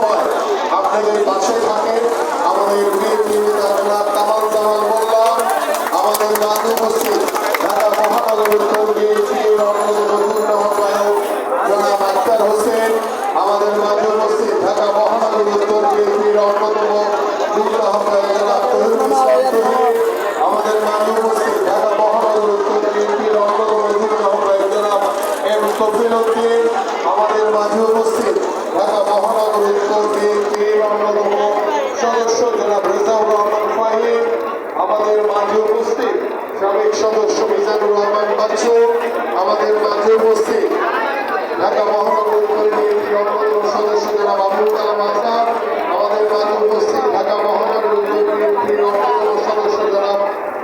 সময় আপনাদের পাশে থাকে আমাদের কামাল জামাল মোল্লা, আমাদের মাঝে উপস্থিত ঢাকা মহানগরের আহ্বায়ক জনাব আক্তার হোসেন, আমাদের মাঝে উপস্থিত ঢাকা মহানগর উত্তর বিএনপির অন্যতম যুগ্ম আহ্বায়ক জনাব তহিদুল ইসলাম তহিদ, আমাদের মাঝে উপস্থিত ঢাকা মহানগর উত্তর বিএনপির অন্যতম যুগ্ম আহ্বায়ক জনাব এম কফিল উদ্দিন, আমাদের মাঝে উপস্থিত ঢাকা মহানগর উত্তর বিএনপির অন্যতম সদস্য জনাব রেজাউর রহমান ফাহিম, আমাদের মাঝে উপস্থিত সাবেক সদস্য মিজানুর রহমান বাচ্চু, আমাদের মাঝে উপস্থিত ঢাকা মহানগর উত্তর বিএনপির অন্যতম সদস্য জনাব আবুল কালাম আজাদ, আমাদের মাঝে উপস্থিত ঢাকা মহানগর উত্তর বিএনপির অন্যতম সদস্য জনাব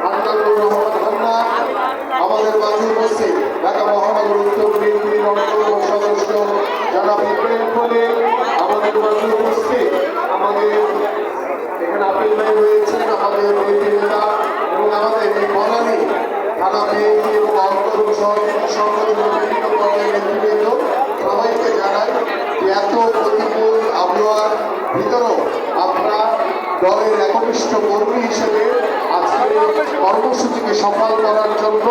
আন্নানুর রহমান হান্না, আমাদের মাঝে উপস্থিত ঢাকা মহানগর উত্তর বিএনপির অন্যতম সদস্য জনাব ইব্রাহিম খলিল, আমাদের মাঝে উপস্থিত আমাদের এখানে আপিল ভাই রয়েছেন, আমাদের বিএনপি নেতা এবং আমাদের এই বনানী থানা বিএনপি এবং অন্তর্গত সংগঠনের বিভিন্ন পর্যায়ের নেতৃবৃন্দ সবাইকে জানাই যে এত প্রতিকূল আবহাওয়ার ভিতরেও আমরা দলের একনিষ্ঠ কর্মী হিসেবে আজকের কর্মসূচিকে সফল করার জন্য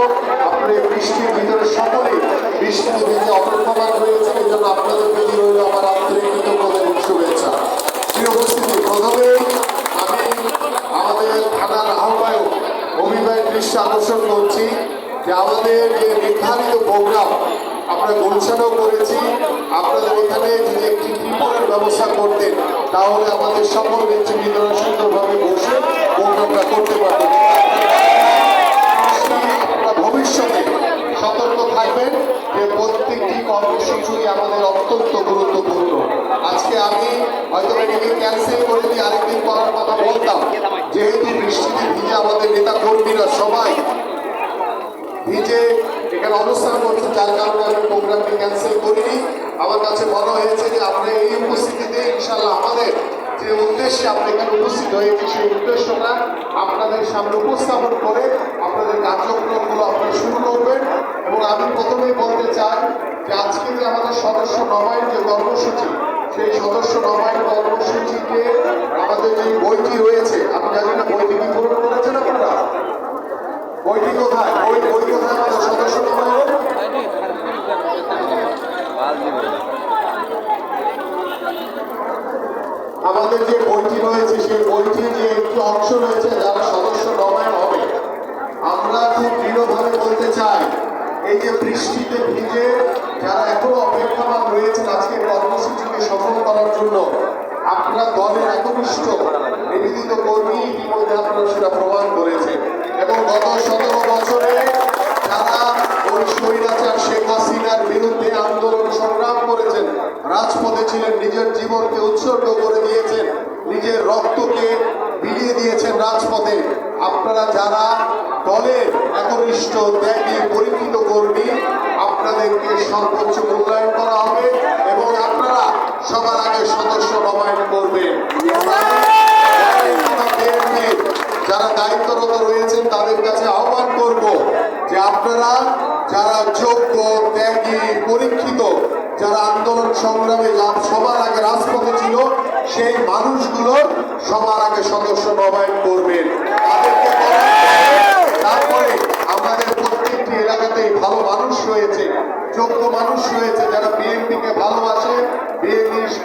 আপনার বৃষ্টির ভিতরে সকলেই বৃষ্টির ভিতরে অপেক্ষমান রয়েছে। এই জন্য আপনাদের প্রতি রইল আমার আন্তরিক কৃতজ্ঞতা এবং শুভেচ্ছা। প্রিয় উপস্থিতি, প্রথমে আমি আমাদের থানার আহ্বায়ক অভিভাবক দৃষ্টি আকর্ষণ করছি যে আমাদের যে নির্ধারিত প্রোগ্রাম আমরা গুলশানও করেছি, আপনাদের এখানে যদি একটি রিপোর্টের ব্যবস্থা করতেন তাহলে আমাদের সকল নেতৃবৃন্দরা সুন্দরভাবে বসে প্রোগ্রামটা করতে পারবেন। আপনারা ভবিষ্যতে সতর্ক থাকবেন যে প্রত্যেকটি কর্মসূচি আমাদের অত্যন্ত গুরুত্বপূর্ণ। আজকে আমি হয়তো এটিকে ক্যান্সেল করে দিয়ে আরেকদিন করার কথা বলতাম, যেহেতু বৃষ্টিতে ভিজে আমাদের নেতা কর্মীরা সবাই ভিজে এখানে অবস্থান করছে, যার কারণে আমি প্রোগ্রামটি ক্যান্সেল করিনি। আমার কাছে মনে হয়েছে যে আমরা এই উপস্থিতিতে ইনশাল্লাহ আমাদের যে উদ্দেশ্যে আমরা এখানে উপস্থিত হয়েছি সেই উদ্দেশ্যটা আপনাদের সামনে উপস্থাপন করে আপনাদের কার্যক্রমগুলো আপনারা শুরু করবেন। এবং আমি প্রথমেই বলতে চাই যে আজকে যে আমাদের সদস্য নবায়ন যে কর্মসূচি, সেই সদস্য নবায়ন কর্মসূচিতে আমাদের যে বইটি রয়েছে, আমি জানি না বইটি কি পূরণ করেছেন আপনারা? বইটি কোথায়? বই কোথায় আমাদের সদস্য নবায়ন? আমাদের যে বইটি রয়েছে সেই বইটির যে একটি অংশ রয়েছে যারা সদস্য নবায়ন হবে, আমরা খুব দৃঢ়ভাবে বলতে চাই এই যে বৃষ্টিতে ভিজে যারা এখনো অপেক্ষামান রয়েছেন আজকের কর্মসূচিকে সফল করার জন্য, আপনারা দলের একনিষ্ঠ নিবেদিত কর্মী ইতিমধ্যে আপনারা সেটা প্রমাণ করেছেন। এবং গত 17 বছরে যারা ওই স্বৈরাচার শেখ হাসিনার বিরুদ্ধে আন্দোলন সংগ্রাম করেছেন, রাজপথে ছিলেন, নিজের জীবনকে উৎসর্গ করে দিয়েছেন, নিজের রক্তকে বিলিয়ে দিয়েছেন রাজপথে, আপনারা যারা দলের একনিষ্ঠ ত্যাগী পরিচিত কর্মী, আপনাদেরকে সর্বোচ্চ মূল্যায়ন করা হবে এবং আপনারা সবার আগে সদস্য নবায়ন করবেন। যারা দায়িত্বরত রয়েছেন তাদের কাছে আহ্বান করব যে আপনারা যারা যোগ্য ত্যাগী পরীক্ষিত, যারা আন্দোলন সংগ্রামে সবার আগে রাজপথে ছিল, সেই মানুষগুলো সবার আগে সদস্য নবায়ন করবেন। তারপরে আমাদের প্রত্যেকটি এলাকাতেই ভালো মানুষ রয়েছে, যোগ্য মানুষ রয়েছে যারা বিএনপিকে ভালোবাসে,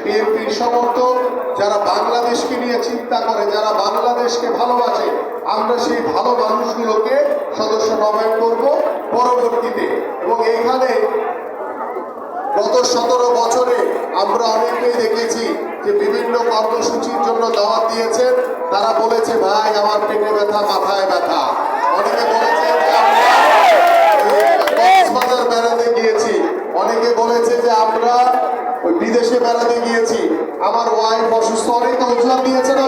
বিএনপির সমর্থক, যারা বাংলাদেশকে নিয়ে চিন্তা করে, যারা বাংলাদেশকে ভালোবাসে, আমরা সেই ভালো মানুষগুলোকে সদস্য নবায়ন করব পরবর্তীতে। এবং এইখানে গত 17 বছরে আমরা অনেকেই দেখেছি যে বিভিন্ন কর্মসূচির জন্য দাওয়াত দিয়েছেন, তারা বলেছে ভাই আমার পেটে ব্যথা, মাথায় ব্যথা। অনেকে বলেছে যে আমরা কক্সবাজার বেড়াতে গিয়েছি, অনেকে বলেছে যে আমরা বিদেশে বেড়াতে গিয়েছি, আমার ওয়াইফ অসুস্থ, অনেকে অজুহাত দিয়েছে না